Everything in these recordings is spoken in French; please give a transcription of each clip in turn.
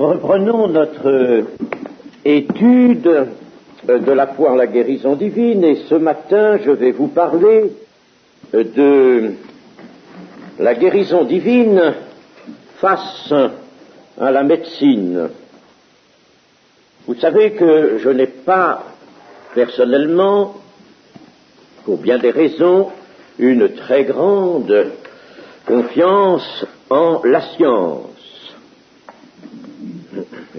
Reprenons notre étude de la foi en la guérison divine, et ce matin je vais vous parler de la guérison divine face à la médecine. Vous savez que je n'ai pas personnellement, pour bien des raisons, une très grande confiance en la science.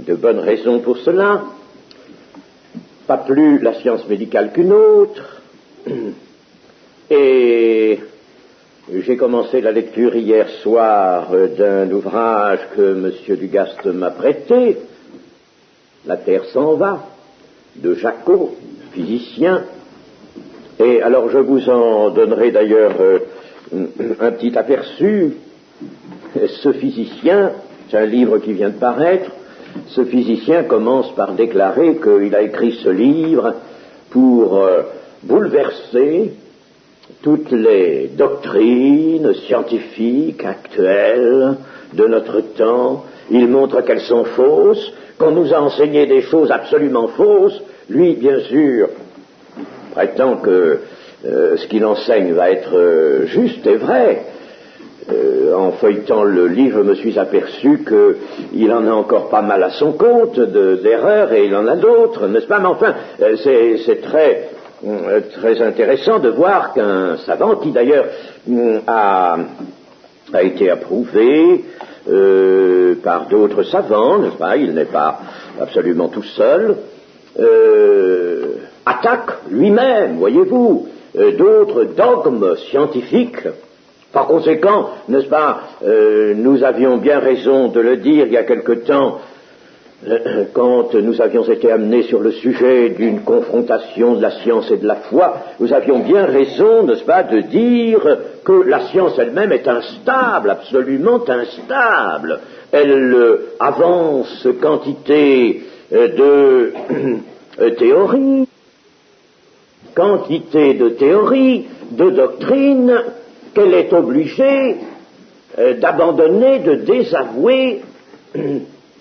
De bonnes raisons pour cela, pas plus la science médicale qu'une autre, et j'ai commencé la lecture hier soir d'un ouvrage que M. Dugaste m'a prêté, La Terre s'en va, de Jacob, physicien, et alors je vous en donnerai d'ailleurs un petit aperçu. Ce physicien, c'est un livre qui vient de paraître, ce physicien commence par déclarer qu'il a écrit ce livre pour bouleverser toutes les doctrines scientifiques actuelles de notre temps. Il montre qu'elles sont fausses, qu'on nous a enseigné des choses absolument fausses. Lui, bien sûr, prétend que ce qu'il enseigne va être juste et vrai. En feuilletant le livre, je me suis aperçu qu'il en a encore pas mal à son compte d'erreurs, et il en a d'autres, n'est-ce pas? Mais enfin, c'est très intéressant de voir qu'un savant, qui d'ailleurs a été approuvé par d'autres savants, n'est-ce pas? Il n'est pas absolument tout seul, attaque lui-même, voyez-vous, d'autres dogmes scientifiques. Par conséquent, n'est-ce pas, nous avions bien raison de le dire il y a quelque temps, quand nous avions été amenés sur le sujet d'une confrontation de la science et de la foi, nous avions bien raison, n'est-ce pas, de dire que la science elle-même est instable, absolument instable. Elle avance quantité de théories, de doctrines, qu'elle est obligée d'abandonner, de désavouer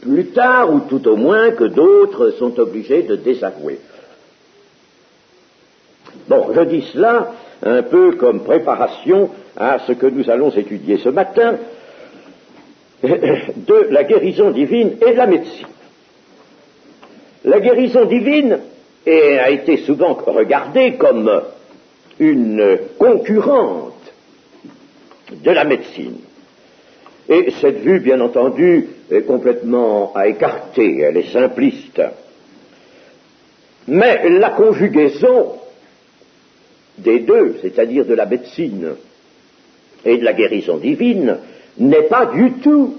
plus tard, ou tout au moins que d'autres sont obligés de désavouer. Bon, je dis cela un peu comme préparation à ce que nous allons étudier ce matin de la guérison divine et de la médecine. La guérison divine a été souvent regardée comme une concurrente de la médecine. Et cette vue, bien entendu, est complètement à écarter, elle est simpliste. Mais la conjugaison des deux, c'est-à-dire de la médecine et de la guérison divine, n'est pas du tout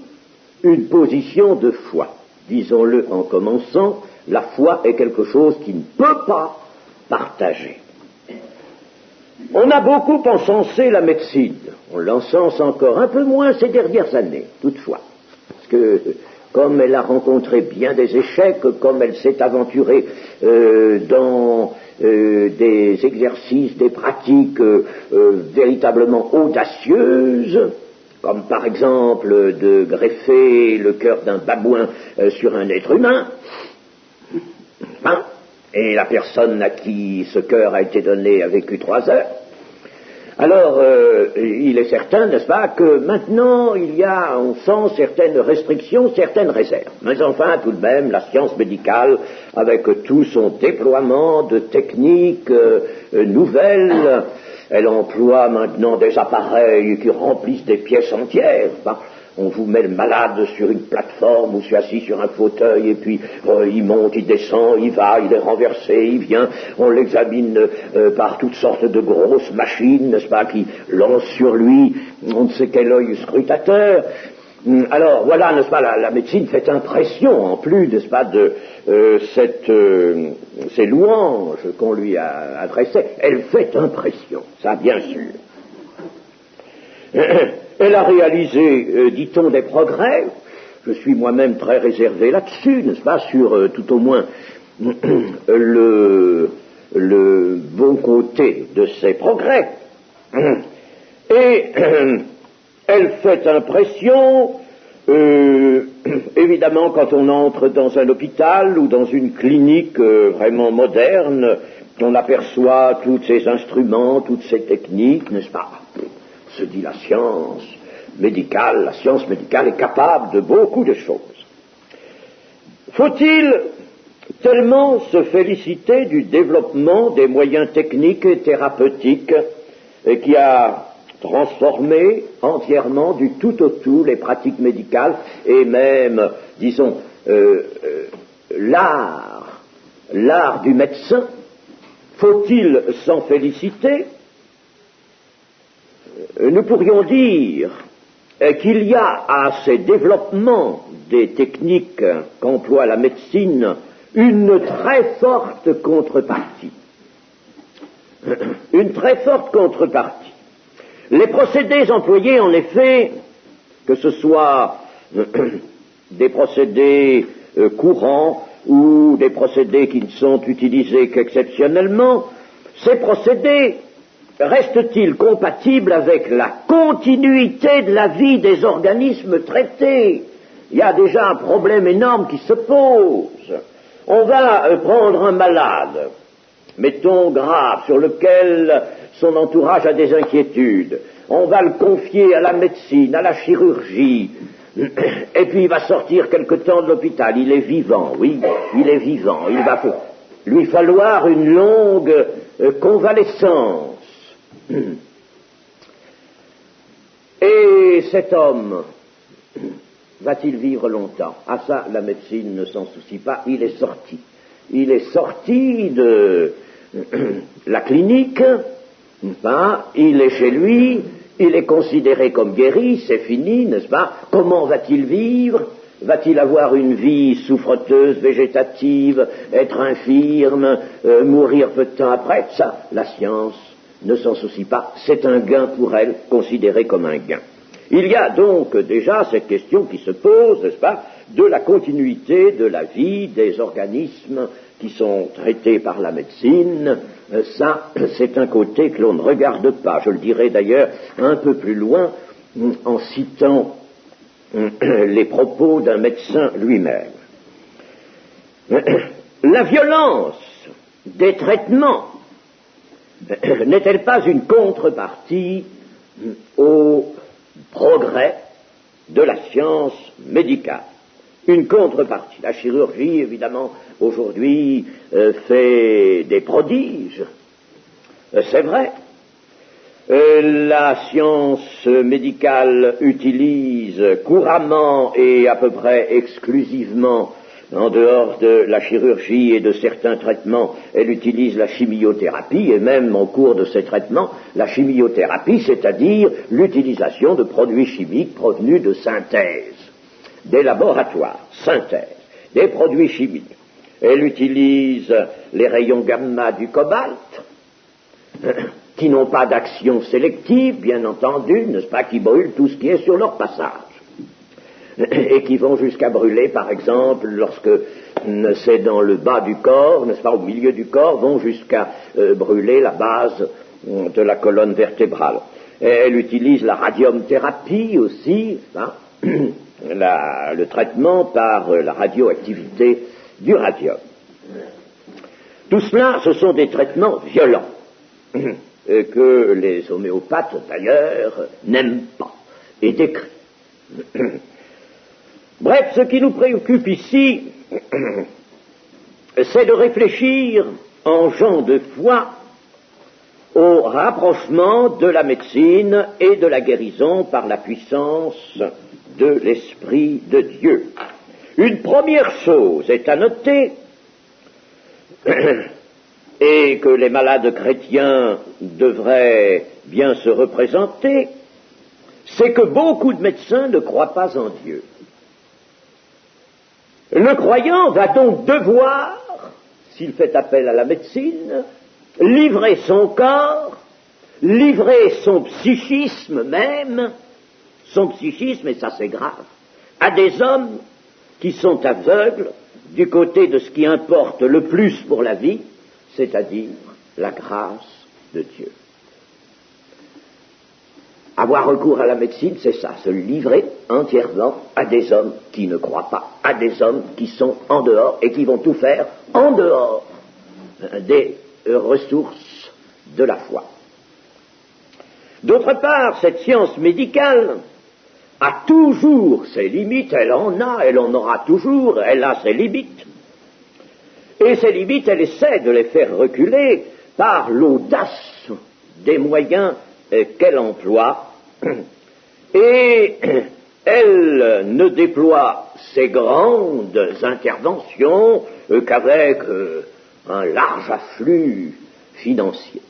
une position de foi. Disons-le en commençant, la foi est quelque chose qui ne peut pas partager. On a beaucoup encensé la médecine. On l'encense encore un peu moins ces dernières années, toutefois. Parce que, comme elle a rencontré bien des échecs, comme elle s'est aventurée dans des exercices, des pratiques véritablement audacieuses, comme par exemple de greffer le cœur d'un babouin sur un être humain, et la personne à qui ce cœur a été donné a vécu 3 heures. Alors, il est certain, n'est-ce pas, que maintenant on sent certaines restrictions, certaines réserves. Mais enfin, tout de même, la science médicale, avec tout son déploiement de techniques nouvelles, elle emploie maintenant des appareils qui remplissent des pièces entières. On vous met le malade sur une plateforme ou assis sur un fauteuil, et puis il monte, il descend, il va, il est renversé, il vient, on l'examine par toutes sortes de grosses machines, n'est-ce pas, qui lancent sur lui on ne sait quel œil scrutateur. Alors voilà, n'est-ce pas, la médecine fait impression, en plus, n'est-ce pas, de ces louanges qu'on lui a adressées, elle fait impression, ça bien sûr. Elle a réalisé, dit-on, des progrès. Je suis moi-même très réservé là-dessus, n'est-ce pas, sur tout au moins le bon côté de ces progrès. Et elle fait impression Évidemment, quand on entre dans un hôpital ou dans une clinique vraiment moderne, on aperçoit tous ces instruments, toutes ces techniques, n'est-ce pas? Se dit la science médicale est capable de beaucoup de choses. Faut-il tellement se féliciter du développement des moyens techniques et thérapeutiques qui a transformé entièrement du tout au tout les pratiques médicales et même, disons, l'art du médecin? Faut-il s'en féliciter? Nous pourrions dire qu'il y a à ces développements des techniques qu'emploie la médecine une très forte contrepartie. Une très forte contrepartie. Les procédés employés, en effet, que ce soit des procédés courants ou des procédés qui ne sont utilisés qu'exceptionnellement, ces procédés restent-ils compatibles avec la continuité de la vie des organismes traités? Il y a déjà un problème énorme qui se pose. On va prendre un malade, mettons grave, sur lequel son entourage a des inquiétudes. On va le confier à la médecine, à la chirurgie, et puis il va sortir quelque temps de l'hôpital. Il est vivant, oui, il est vivant. Il va lui falloir une longue convalescence. Et cet homme, va-t-il vivre longtemps? Ah ça, la médecine ne s'en soucie pas, il est sorti. Il est sorti de la clinique, il est chez lui, il est considéré comme guéri, c'est fini, n'est-ce pas? Comment va-t-il vivre? Va-t-il avoir une vie souffreteuse, végétative, être infirme, mourir peu de temps après? Ça, la science ne s'en soucie pas, c'est un gain pour elle, considéré comme un gain. Il y a donc déjà cette question qui se pose, n'est-ce pas, de la continuité de la vie des organismes qui sont traités par la médecine. Ça, c'est un côté que l'on ne regarde pas. Je le dirai d'ailleurs un peu plus loin en citant les propos d'un médecin lui-même. La violence des traitements n'est-elle pas une contrepartie au progrès de la science médicale? Une contrepartie. La chirurgie, évidemment, aujourd'hui, fait des prodiges. C'est vrai. La science médicale utilise couramment et à peu près exclusivement, en dehors de la chirurgie et de certains traitements, elle utilise la chimiothérapie, et même en cours de ces traitements, la chimiothérapie, c'est-à-dire l'utilisation de produits chimiques provenus de synthèse, des laboratoires, synthèse, des produits chimiques. Elle utilise les rayons gamma du cobalt, qui n'ont pas d'action sélective, bien entendu, n'est-ce pas, qui brûlent tout ce qui est sur leur passage. Et qui vont jusqu'à brûler, par exemple, lorsque c'est dans le bas du corps, n'est-ce pas, au milieu du corps, vont jusqu'à brûler la base de la colonne vertébrale. Et elle utilise la radiumthérapie aussi, hein, le traitement par la radioactivité du radium. Tout cela, ce sont des traitements violents, que les homéopathes, d'ailleurs, n'aiment pas et décrient. Bref, ce qui nous préoccupe ici, c'est de réfléchir en gens de foi au rapprochement de la médecine et de la guérison par la puissance de l'Esprit de Dieu. Une première chose est à noter, et que les malades chrétiens devraient bien se représenter, c'est que beaucoup de médecins ne croient pas en Dieu. Le croyant va donc devoir, s'il fait appel à la médecine, livrer son corps, livrer son psychisme même, et ça c'est grave, à des hommes qui sont aveugles du côté de ce qui importe le plus pour la vie, c'est-à-dire la grâce de Dieu. Avoir recours à la médecine, c'est ça, se livrer entièrement à des hommes qui ne croient pas, à des hommes qui sont en dehors et qui vont tout faire en dehors des ressources de la foi. D'autre part, cette science médicale a toujours ses limites, elle en aura toujours, elle a ses limites. Et ces limites, elle essaie de les faire reculer par l'audace des moyens qu'elle emploie, et elle ne déploie ses grandes interventions qu'avec un large afflux financier.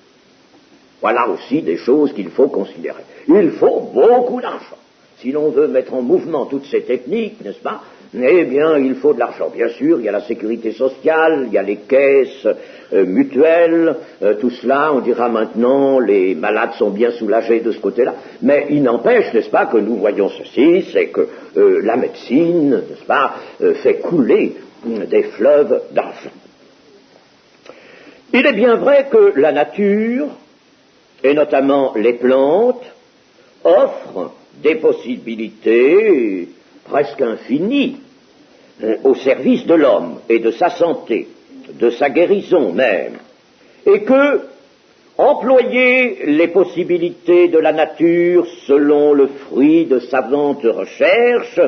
Voilà aussi des choses qu'il faut considérer. Il faut beaucoup d'argent. Si l'on veut mettre en mouvement toutes ces techniques, n'est-ce pas, eh bien, il faut de l'argent. Bien sûr, il y a la sécurité sociale, il y a les caisses mutuelles, tout cela, on dira maintenant, les malades sont bien soulagés de ce côté-là, mais il n'empêche, n'est-ce pas, que nous voyons ceci, c'est que la médecine, n'est-ce pas, fait couler des fleuves d'argent. Il est bien vrai que la nature, et notamment les plantes, offrent des possibilités presque infinies au service de l'homme et de sa santé, de sa guérison même, et que employer les possibilités de la nature selon le fruit de savantes recherches,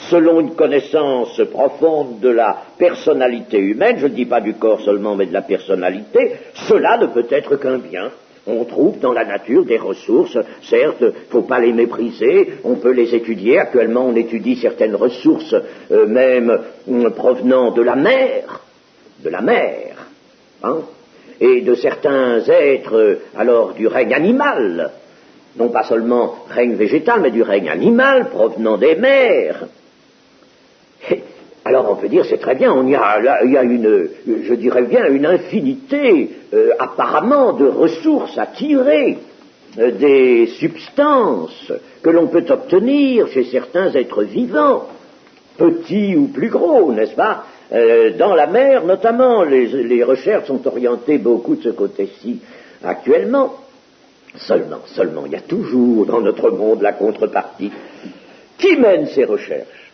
selon une connaissance profonde de la personnalité humaine, je ne dis pas du corps seulement, mais de la personnalité, cela ne peut être qu'un bien. On trouve dans la nature des ressources, certes, il ne faut pas les mépriser, on peut les étudier. Actuellement, on étudie certaines ressources, même provenant de la mer, hein, et de certains êtres, alors, du règne animal, non pas seulement règne végétal, mais du règne animal provenant des mers. Alors on peut dire, c'est très bien, il y a une, je dirais bien, une infinité apparemment de ressources à tirer des substances que l'on peut obtenir chez certains êtres vivants, petits ou plus gros, n'est-ce pas, dans la mer notamment. Les recherches sont orientées beaucoup de ce côté-ci actuellement. Seulement, il y a toujours dans notre monde la contrepartie. Qui mène ces recherches?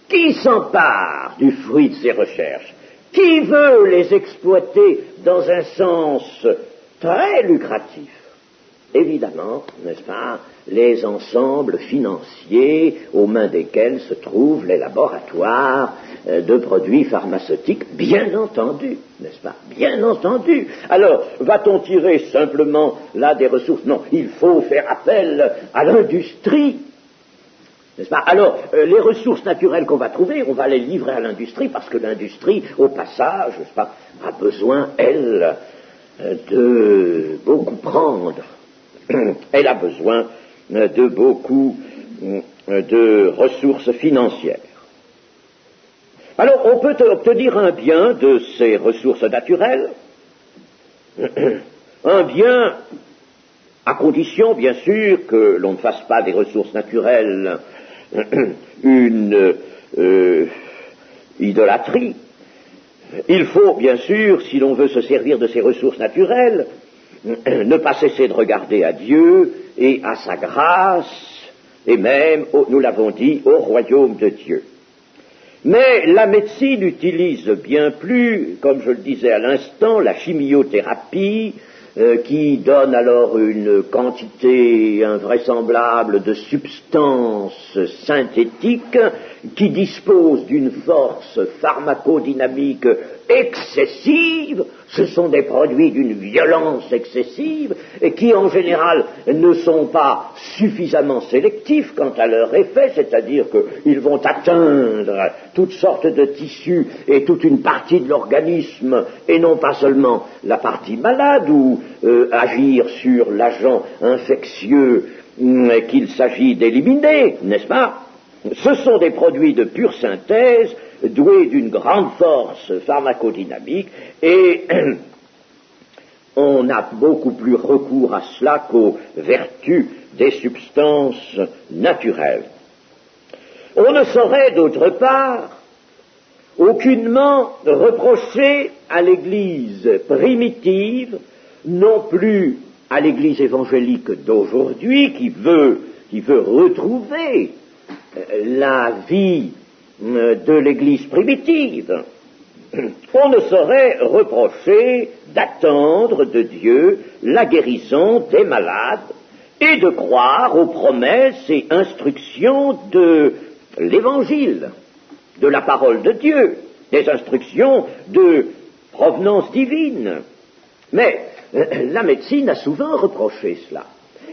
Qui s'empare du fruit de ces recherches? Qui veut les exploiter dans un sens très lucratif? Évidemment, n'est-ce pas, les ensembles financiers aux mains desquels se trouvent les laboratoires de produits pharmaceutiques, bien entendu, n'est-ce pas, bien entendu. Alors, va-t-on tirer simplement là des ressources? Non, il faut faire appel à l'industrie. N'est-ce pas? Alors, les ressources naturelles qu'on va trouver, on va les livrer à l'industrie, parce que l'industrie, au passage, n'est-ce pas, a besoin, elle, de beaucoup prendre. Elle a besoin de beaucoup de ressources financières. Alors, on peut obtenir un bien de ces ressources naturelles, un bien à condition, bien sûr, que l'on ne fasse pas des ressources naturelles une idolâtrie. Il faut, bien sûr, si l'on veut se servir de ces ressources naturelles, ne pas cesser de regarder à Dieu et à sa grâce, et même, nous l'avons dit, au royaume de Dieu. Mais la médecine utilise bien plus, comme je le disais à l'instant, la chimiothérapie, qui donne alors une quantité invraisemblable de substances synthétiques qui disposent d'une force pharmacodynamique excessive. Ce sont des produits d'une violence excessive et qui en général ne sont pas suffisamment sélectifs quant à leur effet, c'est-à-dire qu'ils vont atteindre toutes sortes de tissus et toute une partie de l'organisme et non pas seulement la partie malade ou agir sur l'agent infectieux qu'il s'agit d'éliminer, n'est-ce pas? Ce sont des produits de pure synthèse, doués d'une grande force pharmacodynamique, et on a beaucoup plus recours à cela qu'aux vertus des substances naturelles. On ne saurait, d'autre part, aucunement reprocher à l'Église primitive non plus à l'Église évangélique d'aujourd'hui qui veut retrouver la vie de l'Église primitive, on ne saurait reprocher d'attendre de Dieu la guérison des malades et de croire aux promesses et instructions de l'Évangile, de la parole de Dieu, des instructions de provenance divine. Mais la médecine a souvent reproché cela.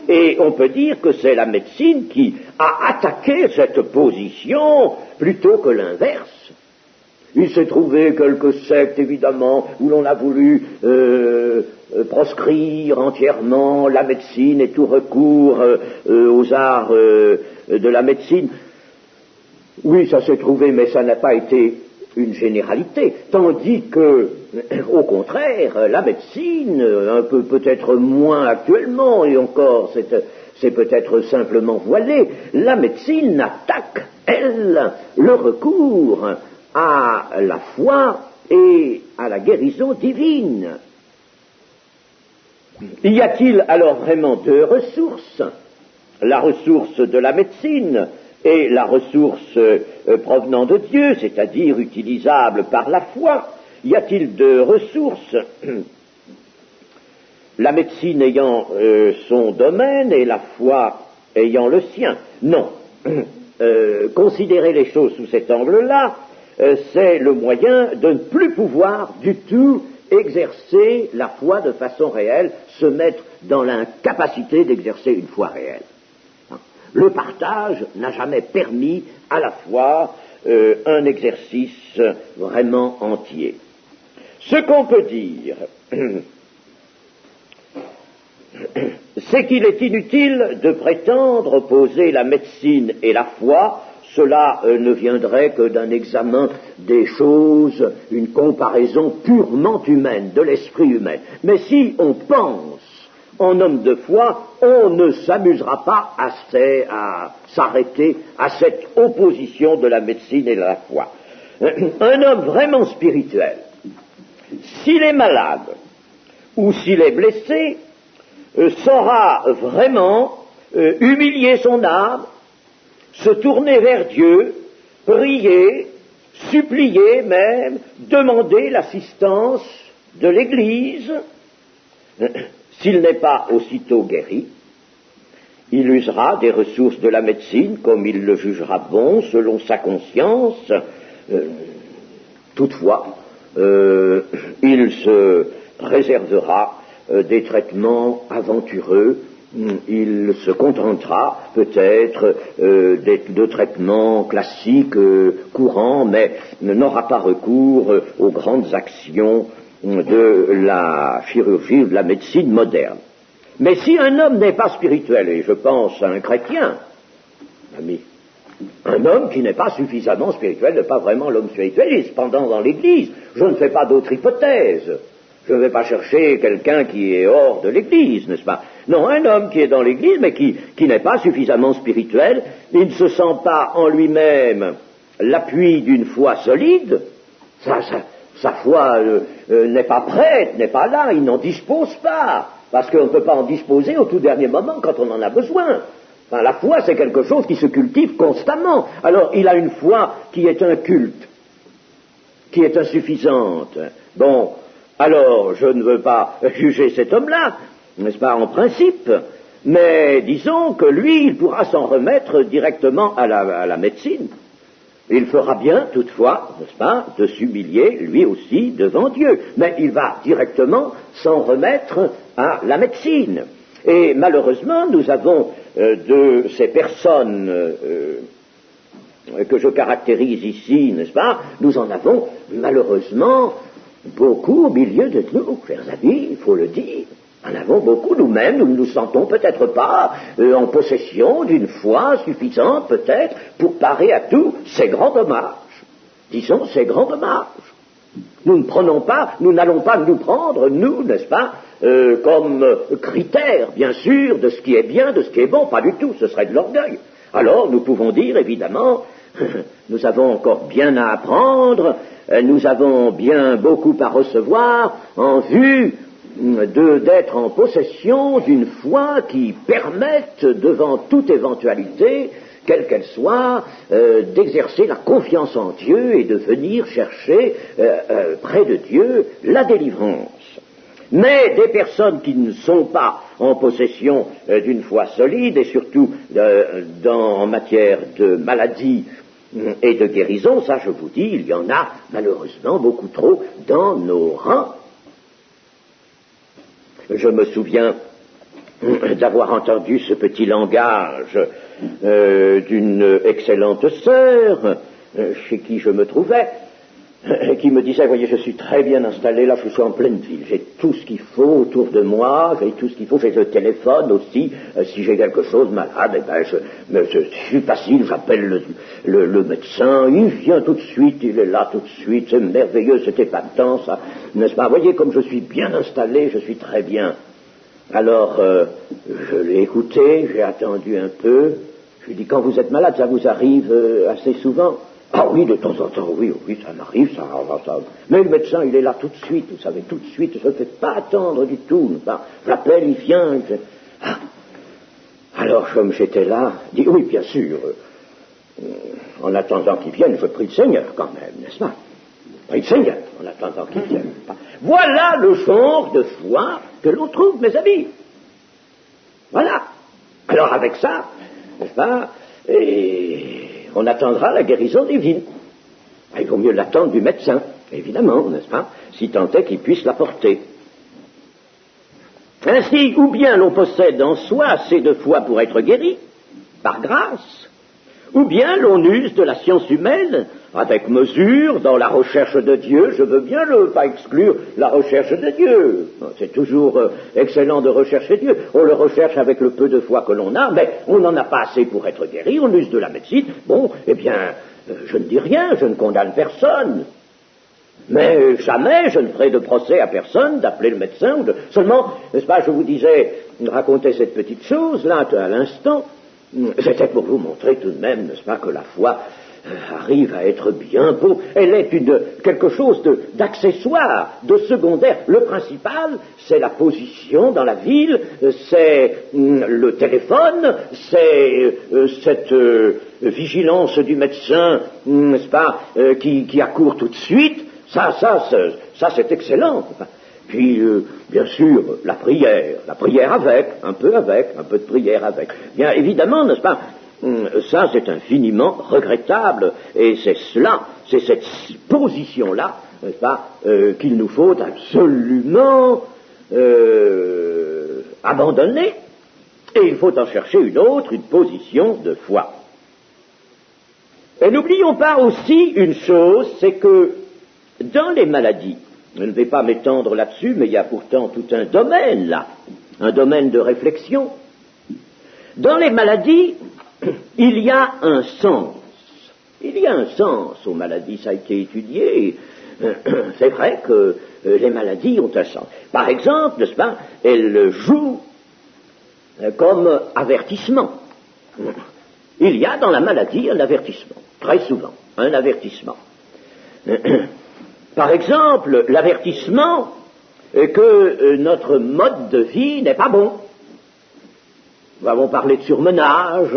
Et on peut dire que c'est la médecine qui a attaqué cette position plutôt que l'inverse. Il s'est trouvé quelques sectes, évidemment, où l'on a voulu proscrire entièrement la médecine et tout recours aux arts de la médecine. Oui, ça s'est trouvé, mais ça n'a pas été une généralité, tandis que, au contraire, la médecine, un peu peut-être moins actuellement, et encore c'est peut-être simplement voilé, la médecine attaque, elle, le recours à la foi et à la guérison divine. Y a-t-il alors vraiment deux ressources? La ressource de la médecine et la ressource provenant de Dieu, c'est-à-dire utilisable par la foi. Y a-t-il deux ressources? La médecine ayant son domaine et la foi ayant le sien? Non. Considérer les choses sous cet angle-là, c'est le moyen de ne plus pouvoir du tout exercer la foi de façon réelle, se mettre dans l'incapacité d'exercer une foi réelle. Le partage n'a jamais permis à la fois un exercice vraiment entier. Ce qu'on peut dire, c'est qu'il est inutile de prétendre opposer la médecine et la foi. Cela ne viendrait que d'un examen des choses, une comparaison purement humaine, de l'esprit humain. Mais si on pense en homme de foi, on ne s'amusera pas à s'arrêter à cette opposition de la médecine et de la foi. Un homme vraiment spirituel, s'il est malade ou s'il est blessé, saura vraiment humilier son âme, se tourner vers Dieu, prier, supplier même, demander l'assistance de l'Église. S'il n'est pas aussitôt guéri, il usera des ressources de la médecine comme il le jugera bon, selon sa conscience. Toutefois, il se réservera des traitements aventureux. Il se contentera peut-être de traitements classiques, courants, mais n'aura pas recours aux grandes actions de la chirurgie ou de la médecine moderne. Mais si un homme n'est pas spirituel, et je pense à un chrétien, ami, un homme qui n'est pas suffisamment spirituel, n'est pas vraiment l'homme spirituel, il est cependant dans l'Église, je ne fais pas d'autre hypothèse. Je ne vais pas chercher quelqu'un qui est hors de l'Église, n'est-ce pas? Non, un homme qui est dans l'Église, mais qui n'est pas suffisamment spirituel, il ne se sent pas en lui-même l'appui d'une foi solide, sa foi n'est pas prête, n'est pas là, il n'en dispose pas, parce qu'on ne peut pas en disposer au tout dernier moment quand on en a besoin. Enfin, la foi, c'est quelque chose qui se cultive constamment. Alors, il a une foi qui est un culte, qui est insuffisante. Bon, alors, je ne veux pas juger cet homme-là, n'est-ce pas, en principe, mais disons que lui, il pourra s'en remettre directement à la médecine. Il fera bien, toutefois, n'est-ce pas, de s'humilier, lui aussi, devant Dieu. Mais il va directement s'en remettre à la médecine. Et malheureusement, nous avons de ces personnes que je caractérise ici, n'est-ce pas, nous en avons malheureusement beaucoup au milieu de nous, chers amis, il faut le dire. En avons beaucoup nous-mêmes, nous ne nous sentons peut-être pas en possession d'une foi suffisante, peut-être, pour parer à tous ces grands dommages. Disons, ces grands dommages. Nous n'allons pas nous prendre, nous, n'est-ce pas, comme critère, bien sûr, de ce qui est bien, de ce qui est bon, pas du tout, ce serait de l'orgueil. Alors, nous pouvons dire, évidemment, nous avons encore bien à apprendre, nous avons bien beaucoup à recevoir en vue d'être en possession d'une foi qui permette, devant toute éventualité, quelle qu'elle soit, d'exercer la confiance en Dieu et de venir chercher près de Dieu la délivrance. Mais des personnes qui ne sont pas en possession d'une foi solide, et surtout en matière de maladie et de guérison, ça je vous dis, il y en a malheureusement beaucoup trop dans nos rangs. Je me souviens d'avoir entendu ce petit langage d'une excellente sœur chez qui je me trouvais, qui me disait, voyez, je suis très bien installé, là je suis en pleine ville, j'ai tout ce qu'il faut autour de moi, j'ai tout ce qu'il faut, j'ai le téléphone aussi, si j'ai quelque chose malade, eh ben je suis facile, j'appelle le médecin, il vient tout de suite, il est là tout de suite, c'est merveilleux, c'est épatant ça, n'est-ce pas? Voyez comme je suis bien installé, je suis très bien. Alors, je l'ai écouté, j'ai attendu un peu, je lui ai dit, quand vous êtes malade, ça vous arrive assez souvent? Ah oui, de temps en temps, oui, ça m'arrive, ça. Mais le médecin, il est là tout de suite, vous savez, tout de suite, je ne fais pas attendre du tout. Je l'appelle, il vient. Ah. Alors, comme j'étais là, dit, oui, bien sûr, en attendant qu'il vienne, je prie le Seigneur quand même, n'est-ce pas? Prie le Seigneur, en attendant qu'il vienne. Voilà le genre de foi que l'on trouve, mes amis. Voilà. Alors, avec ça, n'est-ce pas, on attendra la guérison divine. Il vaut mieux l'attendre du médecin, évidemment, n'est-ce pas, si tant est qu'il puisse l'apporter. Ainsi, ou bien l'on possède en soi assez de foi pour être guéri, par grâce, ou bien l'on use de la science humaine, avec mesure, dans la recherche de Dieu. Je veux bien pas exclure la recherche de Dieu. C'est toujours excellent de rechercher Dieu. On le recherche avec le peu de foi que l'on a, mais on n'en a pas assez pour être guéri, on use de la médecine. Bon, eh bien, je ne dis rien, je ne condamne personne. Mais jamais je ne ferai de procès à personne d'appeler le médecin. Seulement, n'est-ce pas, je vous disais, raconter cette petite chose, là, à l'instant, c'était pour vous montrer tout de même, n'est-ce pas, que la foi arrive à être bien beau. Elle est quelque chose d'accessoire, de secondaire. Le principal, c'est la position dans la ville, c'est le téléphone, c'est cette vigilance du médecin, n'est-ce pas, qui accourt tout de suite. Ça c'est excellent. Puis, bien sûr, la prière avec, un peu de prière avec. Bien évidemment, n'est-ce pas, ça c'est infiniment regrettable, et c'est cette position-là, n'est-ce pas, qu'il nous faut absolument abandonner, et il faut en chercher une autre, une position de foi. Et n'oublions pas aussi une chose, c'est que dans les maladies, je ne vais pas m'étendre là-dessus, mais il y a pourtant tout un domaine là, un domaine de réflexion. Dans les maladies, il y a un sens. Il y a un sens aux maladies, ça a été étudié. C'est vrai que les maladies ont un sens. Par exemple, n'est-ce pas, elles jouent comme avertissement. Il y a dans la maladie un avertissement, très souvent, un avertissement. Par exemple, l'avertissement que notre mode de vie n'est pas bon. Nous avons parlé de surmenage,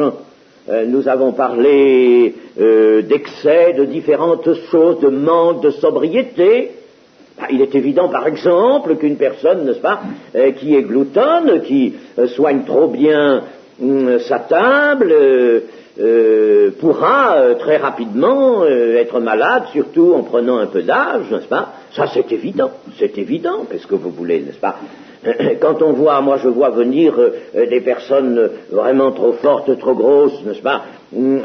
nous avons parlé d'excès, de différentes choses, de manque de sobriété. Il est évident, par exemple, qu'une personne, n'est-ce pas, qui est gloutonne, qui soigne trop bien sa table, pourra très rapidement être malade, surtout en prenant un peu d'âge, n'est-ce pas? Ça c'est évident, qu'est-ce que vous voulez, n'est-ce pas? Quand on voit, moi je vois venir des personnes vraiment trop fortes, trop grosses, n'est-ce pas,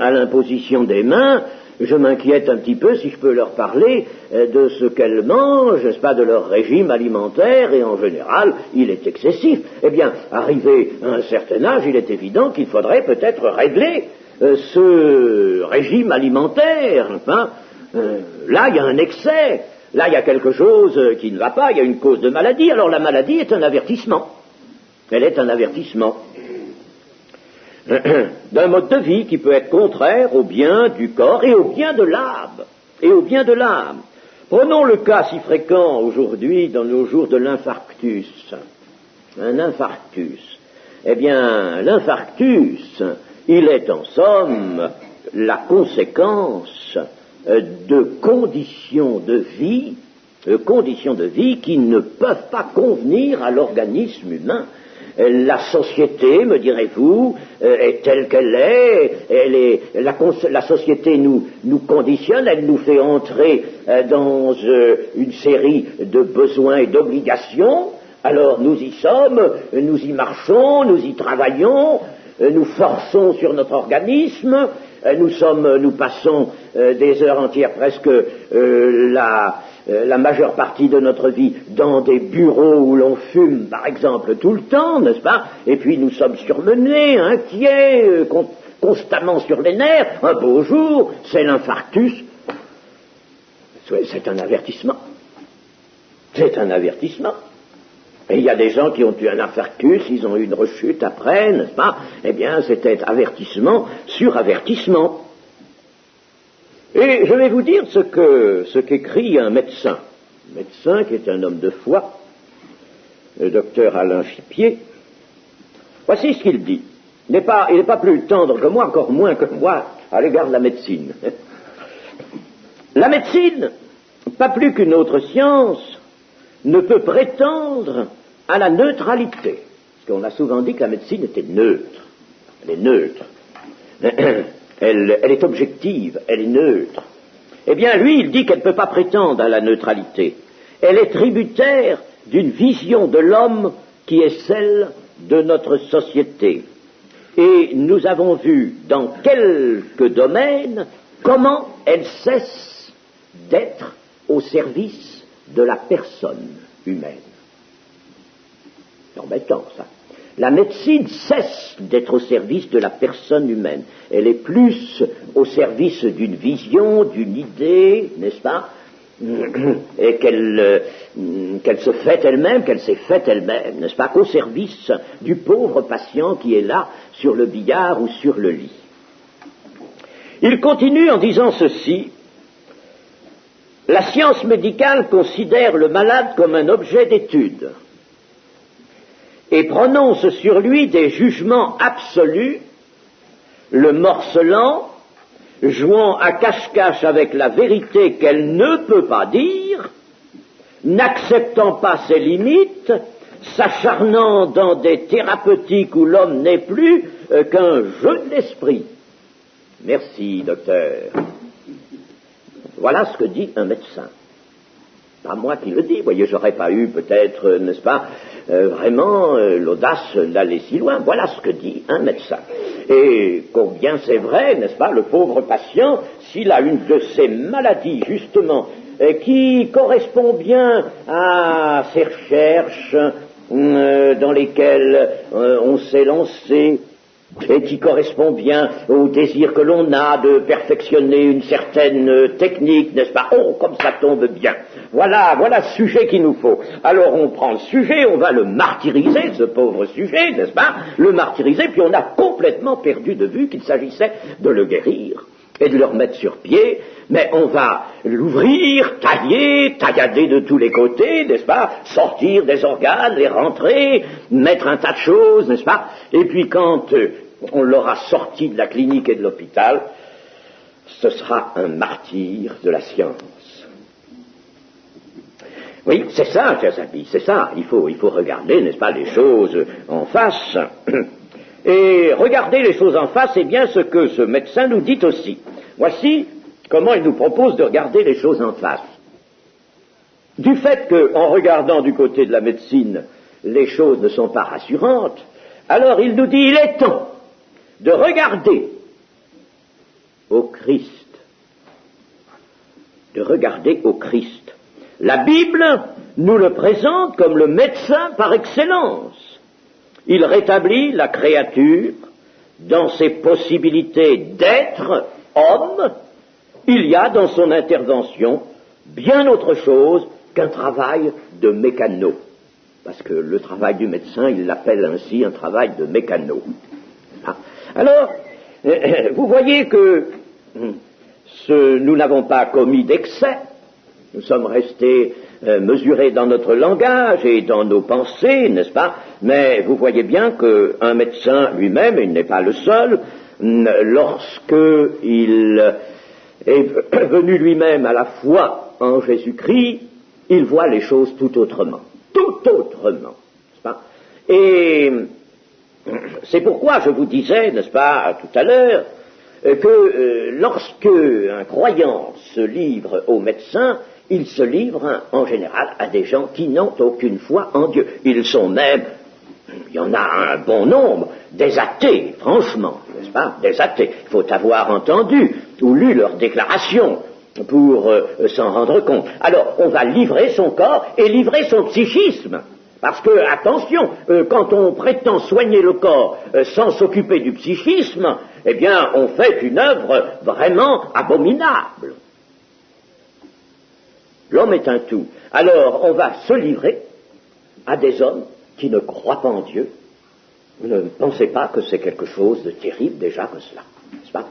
à l'imposition des mains, je m'inquiète un petit peu, si je peux leur parler, de ce qu'elles mangent, n'est-ce pas, de leur régime alimentaire, et en général, il est excessif. Eh bien, arrivé à un certain âge, il est évident qu'il faudrait peut-être régler ce régime alimentaire, hein. Là il y a un excès, là il y a quelque chose qui ne va pas, il y a une cause de maladie, alors la maladie est un avertissement, elle est un avertissement d'un mode de vie qui peut être contraire au bien du corps et au bien de l'âme, Prenons le cas si fréquent aujourd'hui dans nos jours de l'infarctus. Un infarctus. Eh bien, l'infarctus, il est en somme la conséquence de conditions de vie qui ne peuvent pas convenir à l'organisme humain. La société, me direz-vous, est telle qu'elle est, la société nous conditionne, elle nous fait entrer dans une série de besoins et d'obligations. Alors nous y sommes, nous y marchons, nous y travaillons, nous forçons sur notre organisme, nous passons des heures entières, presque la majeure partie de notre vie dans des bureaux où l'on fume, par exemple, tout le temps, n'est-ce pas? Et puis nous sommes surmenés, inquiets, constamment sur les nerfs. Un beau jour, c'est l'infarctus. C'est un avertissement. C'est un avertissement. Et il y a des gens qui ont eu un infarctus, ils ont eu une rechute après, n'est-ce pas? Eh bien, c'était avertissement sur avertissement. Et je vais vous dire ce qu'écrit un médecin qui est un homme de foi, le docteur Alain Chipier. Voici ce qu'il dit. Il n'est pas plus tendre que moi, encore moins que moi, à l'égard de la médecine. La médecine, pas plus qu'une autre science, ne peut prétendre à la neutralité. Parce qu'on a souvent dit que la médecine était neutre. Elle est neutre. Elle est objective, elle est neutre. Eh bien, lui, il dit qu'elle ne peut pas prétendre à la neutralité. Elle est tributaire d'une vision de l'homme qui est celle de notre société. Et nous avons vu dans quelques domaines comment elle cesse d'être au service de la personne humaine. C'est embêtant, ça. La médecine cesse d'être au service de la personne humaine. Elle est plus au service d'une vision, d'une idée, n'est-ce pas? Et qu'elle se fait elle-même, qu'elle s'est faite elle-même, n'est-ce pas? Qu'au service du pauvre patient qui est là, sur le billard ou sur le lit. Il continue en disant ceci. La science médicale considère le malade comme un objet d'étude et prononce sur lui des jugements absolus, le morcelant, jouant à cache-cache avec la vérité qu'elle ne peut pas dire, n'acceptant pas ses limites, s'acharnant dans des thérapeutiques où l'homme n'est plus qu'un jeu de l'esprit. Merci, docteur. Voilà ce que dit un médecin. Pas moi qui le dis, vous voyez, j'aurais pas eu peut-être, n'est-ce pas, vraiment l'audace d'aller si loin. Voilà ce que dit un médecin. Et combien c'est vrai, n'est-ce pas, le pauvre patient, s'il a une de ces maladies, justement, qui correspond bien à ces recherches dans lesquelles on s'est lancé, et qui correspond bien au désir que l'on a de perfectionner une certaine technique, n'est-ce pas? Oh, comme ça tombe bien. Voilà le sujet qu'il nous faut. Alors on prend le sujet, on va le martyriser, ce pauvre sujet, n'est-ce pas? Le martyriser, puis on a complètement perdu de vue qu'il s'agissait de le guérir et de le remettre sur pied, mais on va l'ouvrir, taillader de tous les côtés, n'est-ce pas? Sortir des organes, les rentrer, mettre un tas de choses, n'est-ce pas? Et puis quand on l'aura sorti de la clinique et de l'hôpital, ce sera un martyr de la science. Oui, c'est ça, chers amis, c'est ça. Il faut regarder, n'est-ce pas, les choses en face. Et regarder les choses en face, c'est bien ce que ce médecin nous dit aussi. Voici comment il nous propose de regarder les choses en face. Du fait qu'en regardant du côté de la médecine, les choses ne sont pas rassurantes, alors il nous dit, il est temps de regarder au Christ. De regarder au Christ. La Bible nous le présente comme le médecin par excellence. Il rétablit la créature dans ses possibilités d'être homme. Il y a dans son intervention bien autre chose qu'un travail de mécano. Parce que le travail du médecin, il l'appelle ainsi un travail de mécano. Alors, vous voyez que nous n'avons pas commis d'excès, Nous sommes restés mesurés dans notre langage et dans nos pensées, n'est-ce pas? Mais vous voyez bien qu'un médecin lui-même, il n'est pas le seul, lorsqu'il est venu lui-même à la foi en Jésus-Christ, il voit les choses tout autrement. Tout autrement, n'est-ce pas? Et c'est pourquoi je vous disais, n'est-ce pas, tout à l'heure, que lorsque un croyant se livre au médecin, il se livre en général à des gens qui n'ont aucune foi en Dieu. Ils sont même, il y en a un bon nombre, des athées, franchement, n'est-ce pas, des athées. Il faut avoir entendu ou lu leurs déclarations pour s'en rendre compte. Alors, on va livrer son corps et livrer son psychisme. Parce que, attention, quand on prétend soigner le corps sans s'occuper du psychisme, eh bien, on fait une œuvre vraiment abominable. L'homme est un tout. Alors, on va se livrer à des hommes qui ne croient pas en Dieu. Vous ne pensez pas que c'est quelque chose de terrible déjà que cela, n'est-ce pas?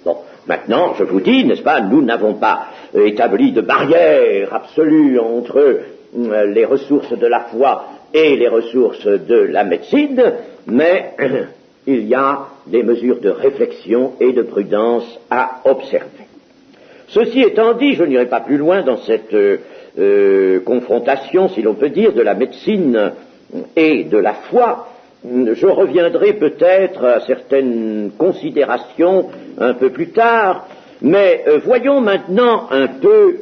Bon, maintenant, je vous dis, n'est-ce pas, nous n'avons pas établi de barrière absolue entre les ressources de la foi et les ressources de la médecine, mais il y a des mesures de réflexion et de prudence à observer. Ceci étant dit, je n'irai pas plus loin dans cette confrontation, si l'on peut dire, de la médecine et de la foi. Je reviendrai peut-être à certaines considérations un peu plus tard, mais voyons maintenant un peu,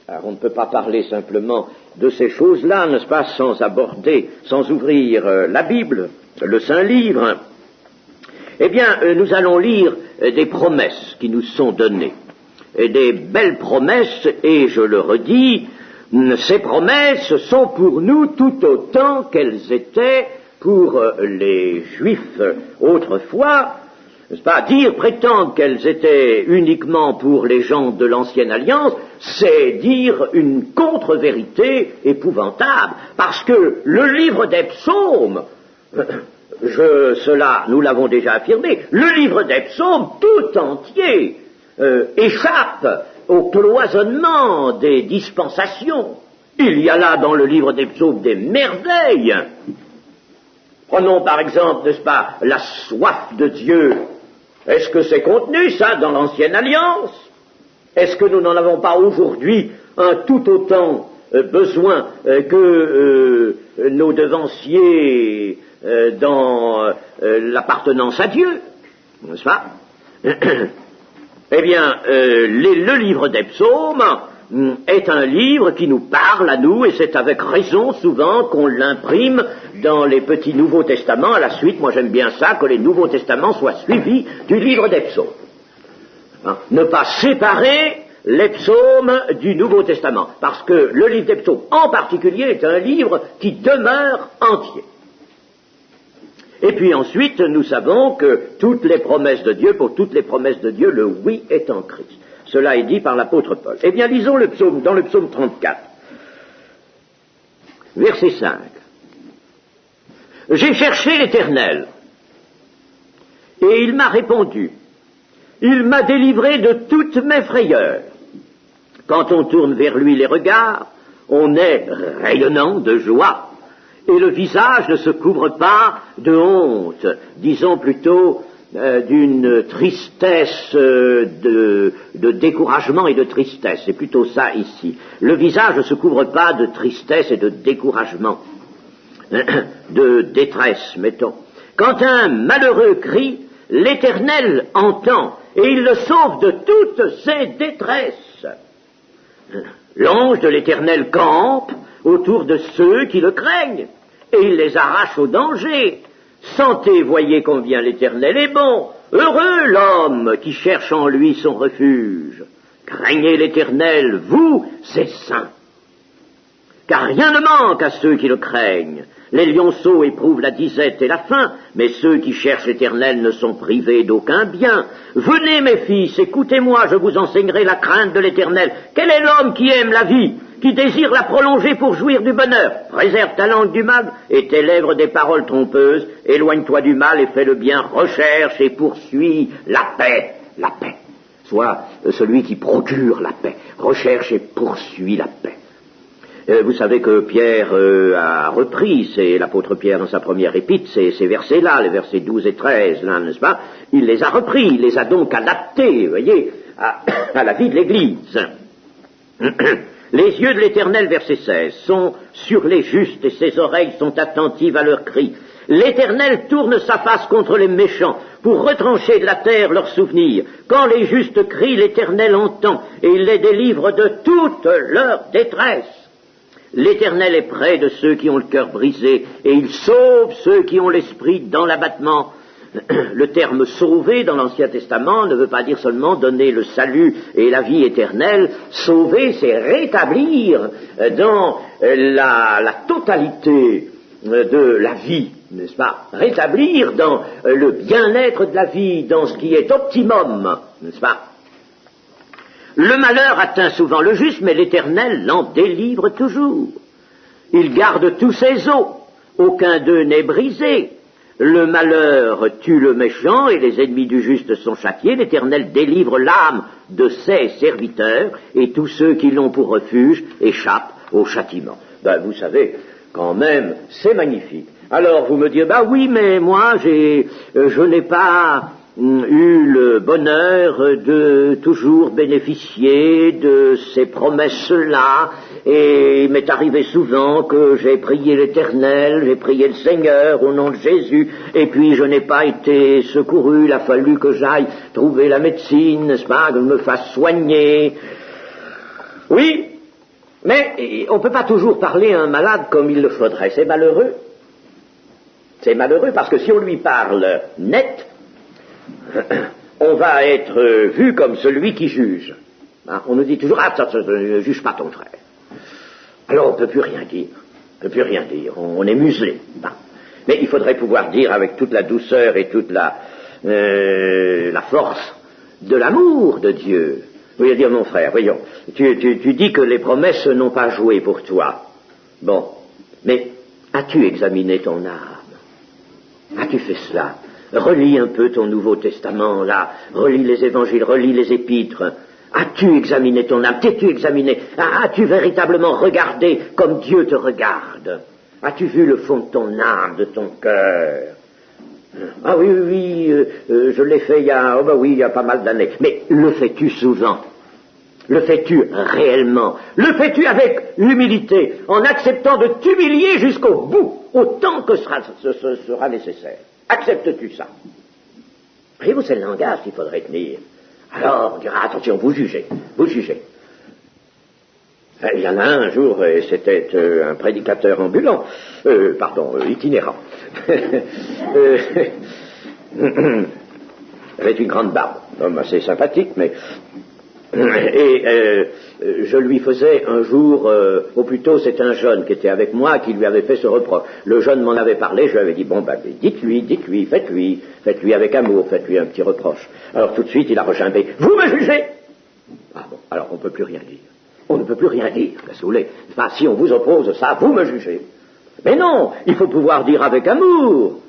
alors on ne peut pas parler simplement de ces choses-là, n'est-ce pas, sans aborder, sans ouvrir la Bible, le Saint-Livre. Eh bien, nous allons lire des promesses qui nous sont données, et des belles promesses, et je le redis, ces promesses sont pour nous tout autant qu'elles étaient pour les Juifs autrefois, n'est-ce pas, prétendre qu'elles étaient uniquement pour les gens de l'Ancienne Alliance, c'est dire une contre-vérité épouvantable, parce que le livre des psaumes, cela nous l'avons déjà affirmé, le livre des psaumes tout entier échappe au cloisonnement des dispensations. Il y a là dans le livre des psaumes des merveilles. Prenons par exemple, n'est-ce pas, la soif de Dieu. Est-ce que c'est contenu, ça, dans l'Ancienne Alliance? Est-ce que nous n'en avons pas aujourd'hui un tout autant besoin que nos devanciers dans l'appartenance à Dieu? N'est-ce pas? Eh bien, le livre des psaumes est un livre qui nous parle à nous, et c'est avec raison souvent qu'on l'imprime dans les petits Nouveaux Testaments. À la suite, moi j'aime bien ça, que les Nouveaux Testaments soient suivis du livre des psaumes. Hein? Ne pas séparer les psaumes du Nouveau Testament, parce que le livre des psaumes en particulier est un livre qui demeure entier. Et puis ensuite, nous savons que toutes les promesses de Dieu, pour toutes les promesses de Dieu, le oui est en Christ. Cela est dit par l'apôtre Paul. Eh bien, lisons le psaume, dans le psaume 34, verset 5. J'ai cherché l'Éternel, et il m'a répondu. Il m'a délivré de toutes mes frayeurs. Quand on tourne vers lui les regards, on est rayonnant de joie, et le visage ne se couvre pas de honte, disons plutôt d'une tristesse, de découragement et de tristesse. C'est plutôt ça ici. Le visage ne se couvre pas de tristesse et de découragement, de détresse, mettons. Quand un malheureux crie, l'Éternel entend, et il le sauve de toutes ses détresses. L'ange de l'Éternel campe autour de ceux qui le craignent, et il les arrache au danger. Sentez, voyez combien l'Éternel est bon. Heureux l'homme qui cherche en lui son refuge. Craignez l'Éternel, vous, ses saints. Car rien ne manque à ceux qui le craignent. Les lionceaux éprouvent la disette et la faim, mais ceux qui cherchent l'Éternel ne sont privés d'aucun bien. Venez, mes fils, écoutez-moi, je vous enseignerai la crainte de l'Éternel. Quel est l'homme qui aime la vie, qui désire la prolonger pour jouir du bonheur? Préserve ta langue du mal et tes lèvres des paroles trompeuses. Éloigne-toi du mal et fais le bien. Recherche et poursuis la paix. La paix. soit celui qui procure la paix, recherche et poursuit la paix. Vous savez que Pierre a repris, c'est l'apôtre Pierre dans sa première épître, ces versets-là, les versets 12 et 13, là, n'est-ce pas? Il les a repris, il les a donc adaptés, vous voyez, à la vie de l'Église. Les yeux de l'Éternel, verset 16, sont sur les justes et ses oreilles sont attentives à leurs cris. L'Éternel tourne sa face contre les méchants pour retrancher de la terre leurs souvenirs. Quand les justes crient, l'Éternel entend et il les délivre de toute leur détresse. L'Éternel est près de ceux qui ont le cœur brisé et il sauve ceux qui ont l'esprit dans l'abattement. Le terme « sauver » dans l'Ancien Testament ne veut pas dire seulement donner le salut et la vie éternelle. Sauver, c'est rétablir dans la totalité de la vie, n'est-ce pas? Rétablir dans le bien-être de la vie, dans ce qui est optimum, n'est-ce pas? Le malheur atteint souvent le juste, mais l'Éternel l'en délivre toujours. Il garde tous ses os, aucun d'eux n'est brisé. Le malheur tue le méchant et les ennemis du juste sont châtiés. L'Éternel délivre l'âme de ses serviteurs et tous ceux qui l'ont pour refuge échappent au châtiment. Vous savez, quand même, c'est magnifique. Alors vous me direz, oui, mais moi je n'ai pas eu le bonheur de toujours bénéficier de ces promesses-là, et il m'est arrivé souvent que j'ai prié l'Éternel, j'ai prié le Seigneur au nom de Jésus, et puis je n'ai pas été secouru, il a fallu que j'aille trouver la médecine, n'est-ce pas, que je me fasse soigner. Oui, mais on ne peut pas toujours parler à un malade comme il le faudrait, c'est malheureux. C'est malheureux parce que si on lui parle net, on va être vu comme celui qui juge. On nous dit toujours, ne juge pas ton frère. Alors on ne peut plus rien dire. On ne peut plus rien dire. On est muselé. Mais il faudrait pouvoir dire avec toute la douceur et toute la force de l'amour de Dieu. Vous voulez dire, mon frère, voyons, tu dis que les promesses n'ont pas joué pour toi. Bon, mais as-tu examiné ton âme? As-tu fait cela? Relis un peu ton Nouveau Testament, là, relis les évangiles, relis les épîtres. As-tu examiné ton âme? T'es-tu examiné? As-tu véritablement regardé comme Dieu te regarde? As-tu vu le fond de ton âme, de ton cœur? Ah oui, je l'ai fait il y a pas mal d'années. Mais le fais-tu souvent? Le fais-tu réellement? Le fais-tu avec humilité, en acceptant de t'humilier jusqu'au bout, autant que ce sera nécessaire? Acceptes-tu ça? Voyez-vous, c'est le langage qu'il faudrait tenir. Alors, on dira, attention, vous jugez. Il y en a un jour, et c'était un prédicateur ambulant, itinérant. Il avait une grande barbe, un homme assez sympathique, mais... je lui faisais un jour, ou plutôt c'est un jeune qui était avec moi qui lui avait fait ce reproche. Le jeune m'en avait parlé, je lui avais dit, dites-lui, faites-lui avec amour, faites-lui un petit reproche. Alors tout de suite il a rechimbé, vous me jugez? Ah bon, alors on ne peut plus rien dire. On ne peut plus rien dire, qu'est-ce que vous voulez? Enfin, si on vous oppose ça, vous me jugez. Mais non, il faut pouvoir dire avec amour.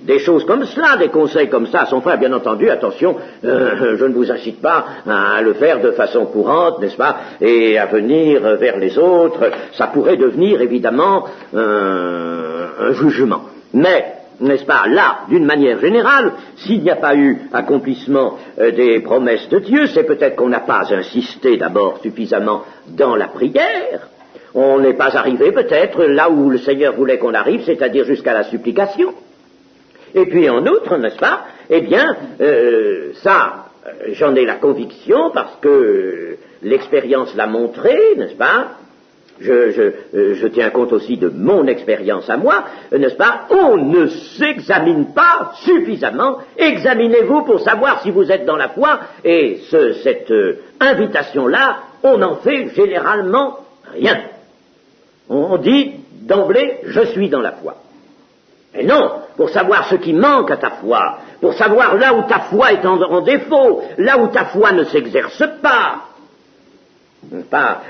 Des choses comme cela, des conseils comme ça à son frère, bien entendu, attention, je ne vous incite pas à le faire de façon courante, n'est-ce pas, et à venir vers les autres, ça pourrait devenir évidemment un jugement. Mais, n'est-ce pas, là, d'une manière générale, s'il n'y a pas eu accomplissement des promesses de Dieu, c'est peut-être qu'on n'a pas insisté d'abord suffisamment dans la prière. On n'est pas arrivé peut-être là où le Seigneur voulait qu'on arrive, c'est-à-dire jusqu'à la supplication. Et puis en outre, n'est-ce pas, j'en ai la conviction parce que l'expérience l'a montré, n'est-ce pas, je tiens compte aussi de mon expérience à moi, n'est-ce pas, on ne s'examine pas suffisamment, examinez-vous pour savoir si vous êtes dans la foi, et cette invitation-là, on n'en fait généralement rien. On dit d'emblée, je suis dans la foi. Et non, pour savoir ce qui manque à ta foi, pour savoir là où ta foi est en défaut, là où ta foi ne s'exerce pas,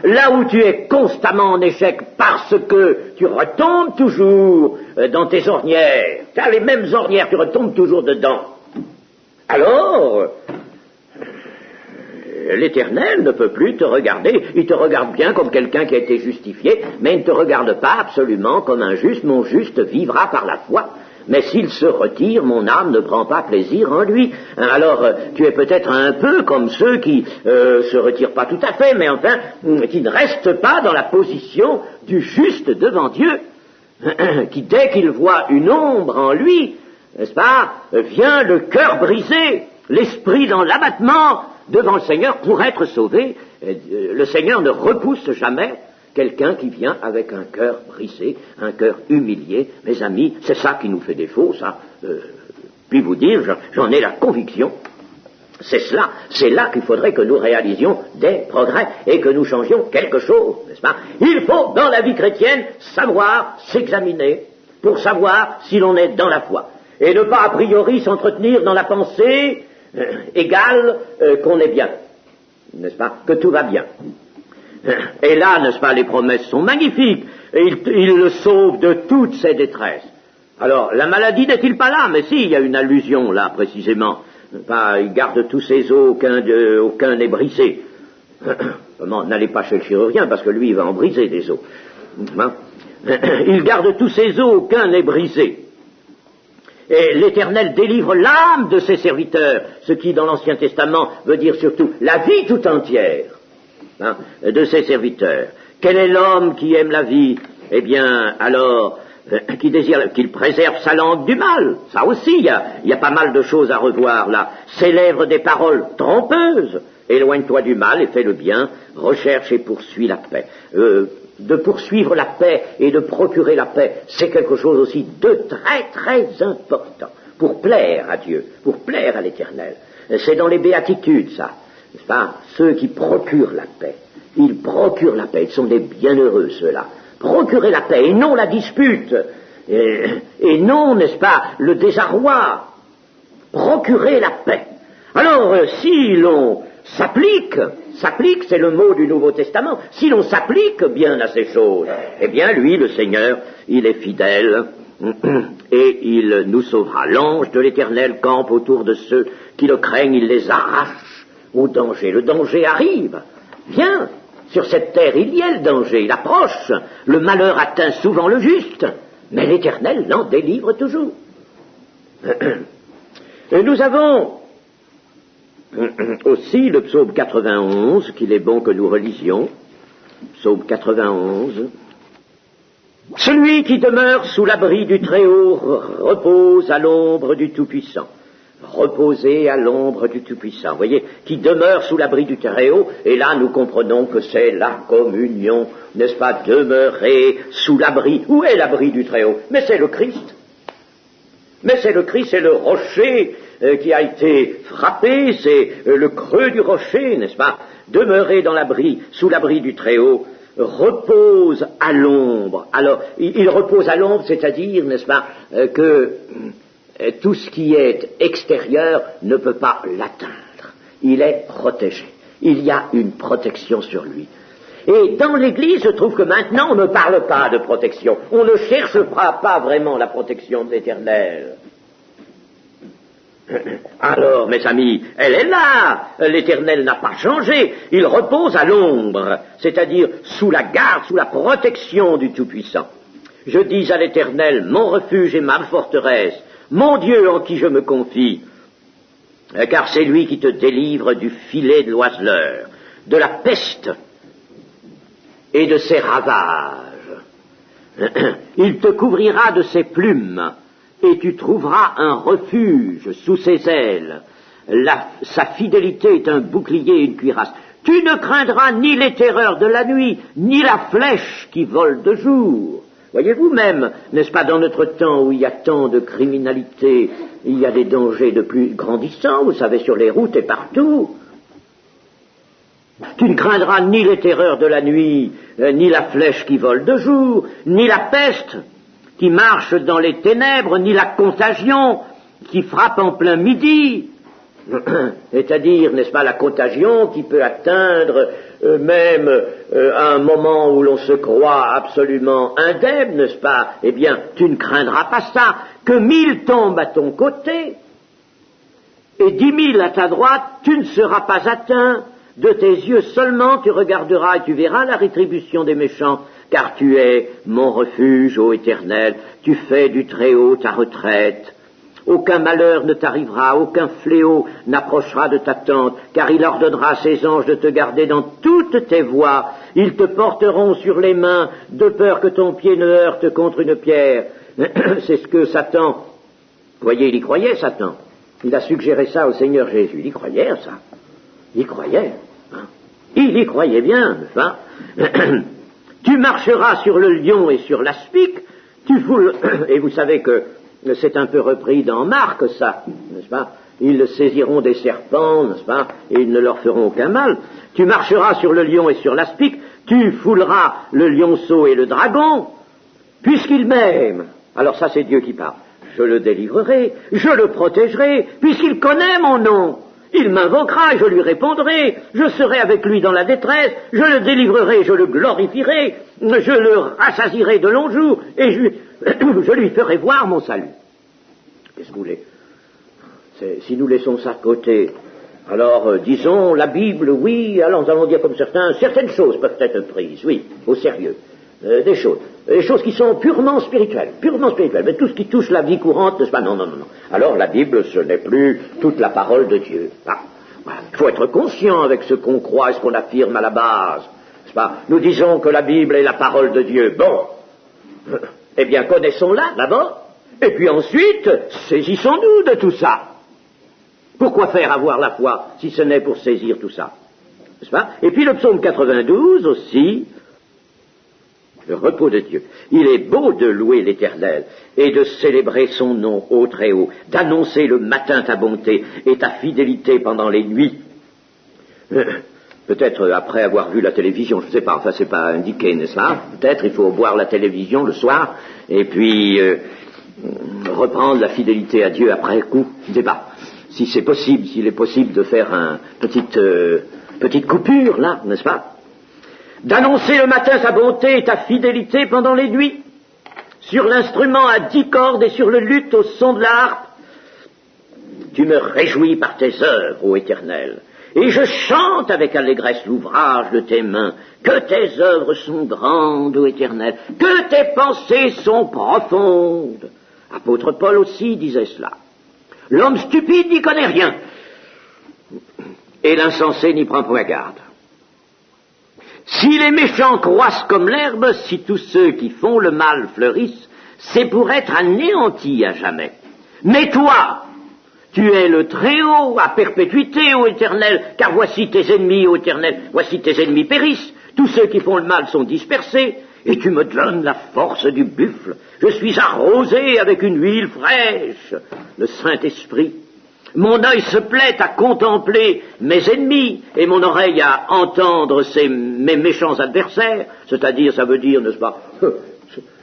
là où tu es constamment en échec parce que tu retombes toujours dans tes ornières, tu as les mêmes ornières, tu retombes toujours dedans. Alors, l'Éternel ne peut plus te regarder. Il te regarde bien comme quelqu'un qui a été justifié, mais il ne te regarde pas absolument comme un juste. Mon juste vivra par la foi. Mais s'il se retire, mon âme ne prend pas plaisir en lui. Alors, tu es peut-être un peu comme ceux qui se retirent pas tout à fait, mais enfin, qui ne restent pas dans la position du juste devant Dieu, qui, dès qu'il voit une ombre en lui, n'est-ce pas, vient le cœur brisé, l'esprit dans l'abattement devant le Seigneur pour être sauvé. Le Seigneur ne repousse jamais quelqu'un qui vient avec un cœur brisé, un cœur humilié. Mes amis, c'est ça qui nous fait défaut, ça. Puis vous dire, j'en ai la conviction. C'est cela, c'est là qu'il faudrait que nous réalisions des progrès et que nous changions quelque chose, n'est-ce pas? Il faut, dans la vie chrétienne, savoir s'examiner pour savoir si l'on est dans la foi. Et ne pas a priori s'entretenir dans la pensée égale qu'on est bien, n'est-ce pas? Que tout va bien. Et là, n'est-ce pas, les promesses sont magnifiques. Et il le sauve de toutes ses détresses. Alors, la maladie n'est-il pas là? Mais si, il y a une allusion là, précisément. Il garde tous ses os, aucun n'est brisé. N'allez pas chez le chirurgien, parce que lui, il va en briser des os. Il garde tous ses os, aucun n'est brisé. Et l'Éternel délivre l'âme de ses serviteurs, ce qui, dans l'Ancien Testament, veut dire surtout la vie tout entière. De ses serviteurs. Quel est l'homme qui aime la vie? Eh bien, alors, qui désire qu'il préserve sa langue du mal. Ça aussi, il y a pas mal de choses à revoir là. Ses lèvres des paroles trompeuses. Éloigne-toi du mal et fais le bien. Recherche et poursuis la paix. De poursuivre la paix et de procurer la paix, c'est quelque chose aussi de très très important pour plaire à Dieu, pour plaire à l'Éternel. C'est dans les béatitudes, ça. N'est-ce pas? Ceux qui procurent la paix. Ils procurent la paix. Ils sont des bienheureux, ceux-là. Procurer la paix et non la dispute. Et non, n'est-ce pas, le désarroi. Procurer la paix. Alors, si l'on s'applique, c'est le mot du Nouveau Testament, si l'on s'applique bien à ces choses, eh bien, lui, le Seigneur, il est fidèle et il nous sauvera. L'ange de l'Éternel campe autour de ceux qui le craignent, il les arrache au danger. Le danger arrive. Bien, sur cette terre, il y a le danger, il approche. Le malheur atteint souvent le juste, mais l'Éternel l'en délivre toujours. Et nous avons aussi le psaume 91, qu'il est bon que nous relisions. Psaume 91. Celui qui demeure sous l'abri du Très-Haut repose à l'ombre du Tout-Puissant. Reposer à l'ombre du Tout-Puissant. Vous voyez, qui demeure sous l'abri du Très-Haut, et là nous comprenons que c'est la communion, n'est-ce pas, demeurer sous l'abri. Où est l'abri du Très-Haut? Mais c'est le Christ. Mais c'est le Christ, c'est le rocher qui a été frappé, c'est le creux du rocher, n'est-ce pas? Demeurer dans l'abri, sous l'abri du Très-Haut, repose à l'ombre. Alors, il repose à l'ombre, c'est-à-dire, n'est-ce pas, que tout ce qui est extérieur ne peut pas l'atteindre. Il est protégé. Il y a une protection sur lui. Et dans l'Église, je trouve que maintenant, on ne parle pas de protection. On ne cherche pas vraiment la protection de l'Éternel. Alors, mes amis, elle est là. L'Éternel n'a pas changé. Il repose à l'ombre, c'est-à-dire sous la garde, sous la protection du Tout-Puissant. Je dis à l'Éternel, mon refuge et ma forteresse, mon Dieu en qui je me confie, car c'est lui qui te délivre du filet de l'oiseleur, de la peste et de ses ravages. Il te couvrira de ses plumes, et tu trouveras un refuge sous ses ailes. Sa fidélité est un bouclier et une cuirasse. Tu ne craindras ni les terreurs de la nuit, ni la flèche qui vole de jour. Voyez-vous même, n'est-ce pas, dans notre temps où il y a tant de criminalité, il y a des dangers de plus grandissants, vous savez, sur les routes et partout. Tu ne craindras ni les terreurs de la nuit, ni la flèche qui vole de jour, ni la peste qui marche dans les ténèbres, ni la contagion qui frappe en plein midi. C'est-à-dire, n'est-ce pas, la contagion qui peut atteindre même à un moment où l'on se croit absolument indemne, n'est-ce pas? Eh bien, tu ne craindras pas ça, que 1000 tombent à ton côté et 10 000 à ta droite, tu ne seras pas atteint. De tes yeux seulement tu regarderas et tu verras la rétribution des méchants, car tu es mon refuge, ô Éternel, tu fais du Très-Haut ta retraite. Aucun malheur ne t'arrivera, aucun fléau n'approchera de ta tente, car il ordonnera à ses anges de te garder dans toutes tes voies. Ils te porteront sur les mains, de peur que ton pied ne heurte contre une pierre. C'est ce que Satan, voyez, il y croyait, Satan. Il a suggéré ça au Seigneur Jésus. Il y croyait, ça. Il y croyait. Hein. Il y croyait bien, enfin. Tu marcheras sur le lion et sur l'aspic, et vous savez que c'est un peu repris dans Marc, ça, n'est-ce pas? Ils saisiront des serpents, n'est-ce pas? Et ils ne leur feront aucun mal. Tu marcheras sur le lion et sur l'aspic, tu fouleras le lionceau et le dragon, puisqu'il m'aime. Alors ça, c'est Dieu qui parle. Je le délivrerai, je le protégerai, puisqu'il connaît mon nom. Il m'invoquera et je lui répondrai. Je serai avec lui dans la détresse, je le délivrerai, je le glorifierai, je le rassasierai de longs jours, et je lui ferai voir mon salut. Qu'est-ce que vous voulez? Si nous laissons ça de côté, alors disons la Bible, oui, alors nous allons dire comme certaines choses peuvent être prises, oui, au sérieux. Des choses qui sont purement spirituelles, mais tout ce qui touche la vie courante, n'est-ce pas? Non. Alors la Bible, ce n'est plus toute la parole de Dieu. Ah, voilà. Il faut être conscient avec ce qu'on croit et ce qu'on affirme à la base, n'est-ce pas? Nous disons que la Bible est la parole de Dieu. Bon, eh bien connaissons-la d'abord, et puis ensuite, saisissons-nous de tout ça. Pourquoi faire avoir la foi si ce n'est pour saisir tout ça, n'est-ce pas? Et puis le psaume 92 aussi, le repos de Dieu. Il est beau de louer l'Éternel et de célébrer son nom au Très-Haut, d'annoncer le matin ta bonté et ta fidélité pendant les nuits. Peut-être après avoir vu la télévision, je ne sais pas, enfin c'est pas indiqué, n'est-ce pas? Peut-être il faut voir la télévision le soir et puis reprendre la fidélité à Dieu après coup, je ne sais pas. Si c'est possible, s'il est possible de faire une petite coupure là, n'est-ce pas? D'annoncer le matin sa bonté et ta fidélité pendant les nuits, sur l'instrument à 10 cordes et sur le luth au son de la harpe. Tu me réjouis par tes œuvres, ô Éternel, et je chante avec allégresse l'ouvrage de tes mains. Que tes œuvres sont grandes, ô Éternel, que tes pensées sont profondes. Apôtre Paul aussi disait cela. L'homme stupide n'y connaît rien, et l'insensé n'y prend point garde. Si les méchants croissent comme l'herbe, si tous ceux qui font le mal fleurissent, c'est pour être anéantis à jamais. Mais toi, tu es le Très-Haut à perpétuité, ô Éternel, car voici tes ennemis, ô Éternel, voici tes ennemis périssent, tous ceux qui font le mal sont dispersés, et tu me donnes la force du buffle. Je suis arrosé avec une huile fraîche, le Saint-Esprit. Mon œil se plaît à contempler mes ennemis et mon oreille à entendre mes méchants adversaires, c'est-à-dire, ça veut dire, n'est-ce pas,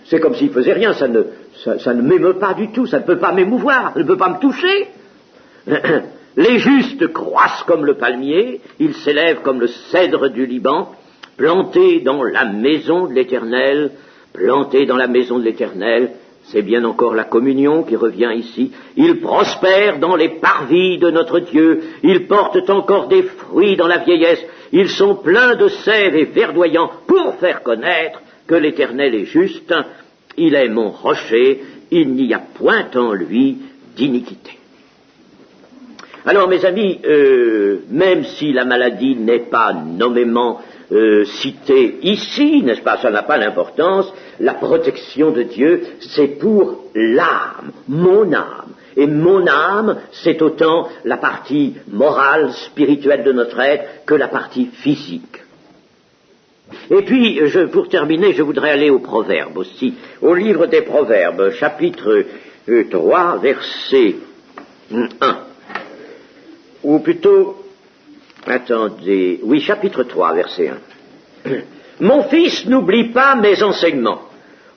c'est comme s'il faisait rien, ça ne m'émeut pas du tout, ça ne peut pas m'émouvoir, ça ne peut pas me toucher. Les justes croissent comme le palmier, ils s'élèvent comme le cèdre du Liban, plantés dans la maison de l'Éternel, c'est bien encore la communion qui revient ici. Ils prospèrent dans les parvis de notre Dieu. Ils portent encore des fruits dans la vieillesse. Ils sont pleins de sève et verdoyants pour faire connaître que l'Éternel est juste. Il est mon rocher. Il n'y a point en lui d'iniquité. Alors, mes amis, même si la maladie n'est pas nommément cité ici, n'est-ce pas, ça n'a pas d'importance, la protection de Dieu, c'est pour l'âme, mon âme. Et mon âme, c'est autant la partie morale, spirituelle de notre être que la partie physique. Et puis, pour terminer, je voudrais aller aux Proverbes aussi, au livre des Proverbes, chapitre 3, verset 1. Ou plutôt, chapitre 3, verset 1. Mon fils, n'oublie pas mes enseignements.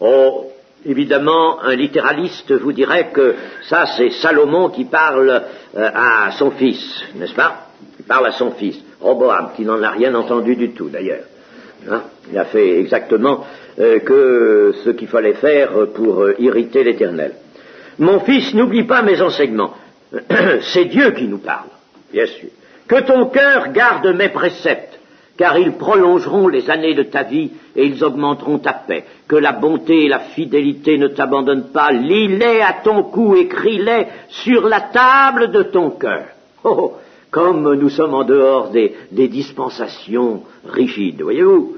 Oh, évidemment, un littéraliste vous dirait que ça, c'est Salomon qui parle à son fils, n'est-ce pas? Il parle à son fils, Roboam, qui n'en a rien entendu du tout, d'ailleurs. Hein? Il a fait exactement que ce qu'il fallait faire pour irriter l'Éternel. Mon fils, n'oublie pas mes enseignements. C'est Dieu qui nous parle, bien sûr. Que ton cœur garde mes préceptes, car ils prolongeront les années de ta vie et ils augmenteront ta paix. Que la bonté et la fidélité ne t'abandonnent pas. Lis-les à ton cou, écris-les sur la table de ton cœur. Oh, comme nous sommes en dehors des dispensations rigides, voyez-vous.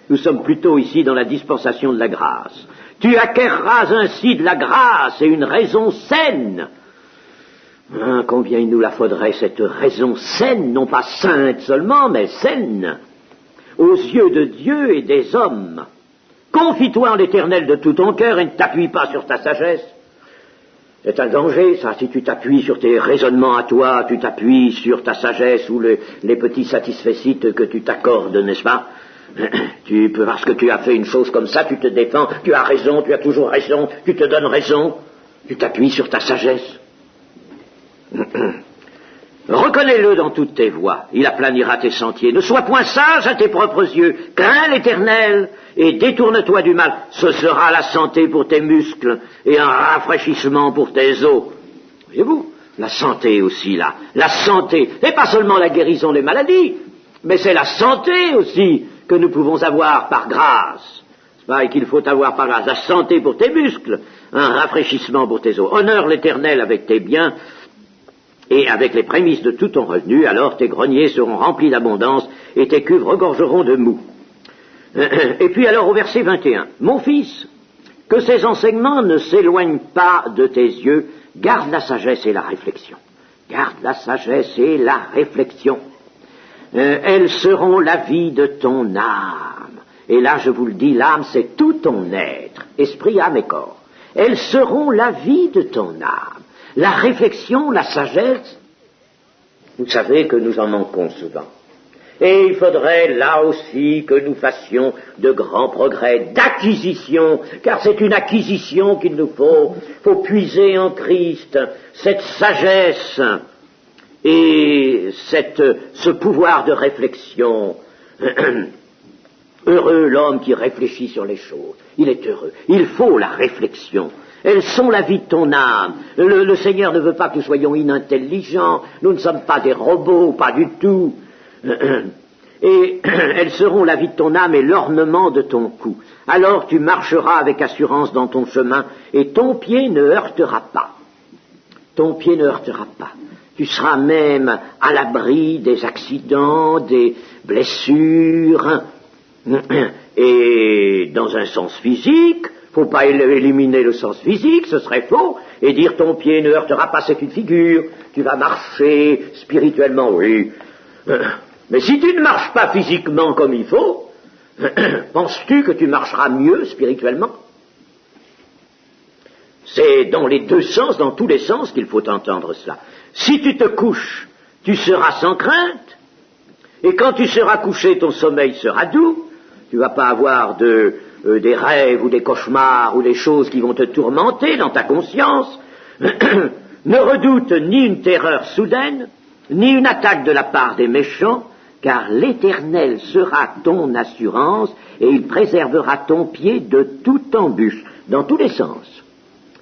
Nous sommes plutôt ici dans la dispensation de la grâce. Tu acquerras ainsi de la grâce et une raison saine. Combien il nous la faudrait, cette raison saine, non pas sainte seulement, mais saine, aux yeux de Dieu et des hommes. Confie-toi en l'Éternel de tout ton cœur et ne t'appuie pas sur ta sagesse. C'est un danger, ça, si tu t'appuies sur tes raisonnements à toi, tu t'appuies sur ta sagesse ou les petits satisfaits que tu t'accordes, n'est-ce pas? Tu peux, parce que tu as fait une chose comme ça, tu te défends, tu as raison, tu as toujours raison, tu te donnes raison, tu t'appuies sur ta sagesse. Reconnais-le dans toutes tes voies, il aplanira tes sentiers. Ne sois point sage à tes propres yeux, crains l'Éternel et détourne-toi du mal. Ce sera la santé pour tes muscles et un rafraîchissement pour tes os. Voyez-vous, la santé aussi là, la santé, et pas seulement la guérison des maladies, mais c'est la santé aussi que nous pouvons avoir par grâce. C'est pas qu'il faut avoir par grâce la santé pour tes muscles, un rafraîchissement pour tes os. Honore l'Éternel avec tes biens et avec les prémices de tout ton revenu, alors tes greniers seront remplis d'abondance et tes cuves regorgeront de mou. Et puis alors au verset 21, mon fils, que ces enseignements ne s'éloignent pas de tes yeux, garde la sagesse et la réflexion. Garde la sagesse et la réflexion. Elles seront la vie de ton âme. Et là, je vous le dis, l'âme, c'est tout ton être, esprit, âme et corps. Elles seront la vie de ton âme. La réflexion, la sagesse, vous savez que nous en manquons souvent. Et il faudrait là aussi que nous fassions de grands progrès d'acquisition, car c'est une acquisition qu'il nous faut. Il faut puiser en Christ cette sagesse et ce pouvoir de réflexion. Heureux l'homme qui réfléchit sur les choses. Il est heureux. Il faut la réflexion. Elles sont la vie de ton âme. Le Seigneur ne veut pas que nous soyons inintelligents. Nous ne sommes pas des robots, pas du tout. Et elles seront la vie de ton âme et l'ornement de ton cou. Alors tu marcheras avec assurance dans ton chemin et ton pied ne heurtera pas. Ton pied ne heurtera pas. Tu seras même à l'abri des accidents, des blessures. Et dans un sens physique, faut pas éliminer le sens physique, ce serait faux, et dire ton pied ne heurtera pas, c'est une figure, tu vas marcher spirituellement, oui. Mais si tu ne marches pas physiquement comme il faut, penses-tu que tu marcheras mieux spirituellement? C'est dans les deux sens, dans tous les sens qu'il faut entendre cela. Si tu te couches, tu seras sans crainte, et quand tu seras couché, ton sommeil sera doux, tu ne vas pas avoir des rêves ou des cauchemars ou des choses qui vont te tourmenter dans ta conscience. Ne redoute ni une terreur soudaine, ni une attaque de la part des méchants, car l'Éternel sera ton assurance et il préservera ton pied de toute embûche, dans tous les sens,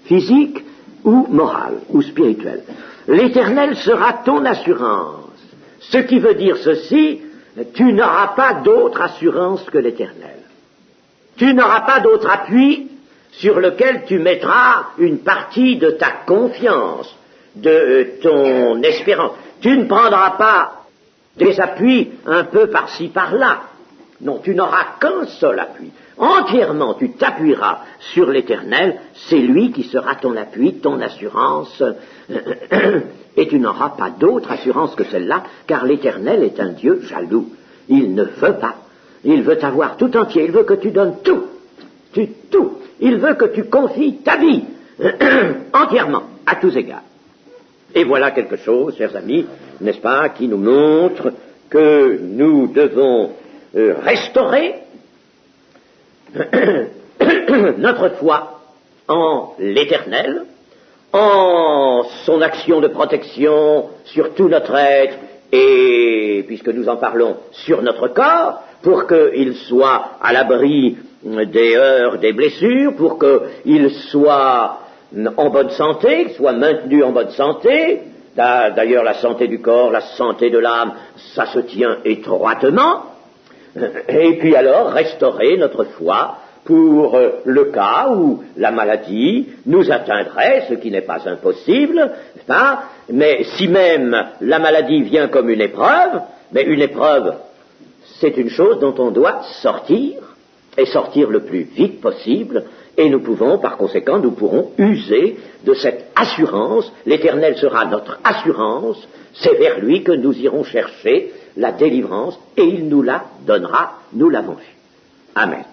physique ou moral ou spirituel. L'Éternel sera ton assurance. Ce qui veut dire ceci, tu n'auras pas d'autre assurance que l'Éternel. Tu n'auras pas d'autre appui sur lequel tu mettras une partie de ta confiance, de ton espérance. Tu ne prendras pas des appuis un peu par-ci, par-là. Non, tu n'auras qu'un seul appui. Entièrement, tu t'appuieras sur l'Éternel, c'est lui qui sera ton appui, ton assurance, et tu n'auras pas d'autre assurance que celle-là, car l'Éternel est un Dieu jaloux. Il ne veut pas. Il veut t'avoir tout entier, il veut que tu donnes tout. Tout. Il veut que tu confies ta vie entièrement, à tous égards. Et voilà quelque chose, chers amis, n'est-ce pas, qui nous montre que nous devons restaurer notre foi en l'Éternel, en son action de protection sur tout notre être et, puisque nous en parlons, sur notre corps, pour qu'il soit à l'abri des heurts, des blessures, pour qu'il soit en bonne santé, qu'il soit maintenu en bonne santé, D'ailleurs, la santé du corps, la santé de l'âme, ça se tient étroitement. Et puis alors, restaurer notre foi pour le cas où la maladie nous atteindrait, ce qui n'est pas impossible, hein, mais si même la maladie vient comme une épreuve, mais une épreuve, c'est une chose dont on doit sortir, et sortir le plus vite possible, et nous pouvons, par conséquent, nous pourrons user de cette assurance. L'Éternel sera notre assurance, c'est vers lui que nous irons chercher la délivrance, et il nous la donnera, nous l'avons vu. Amen.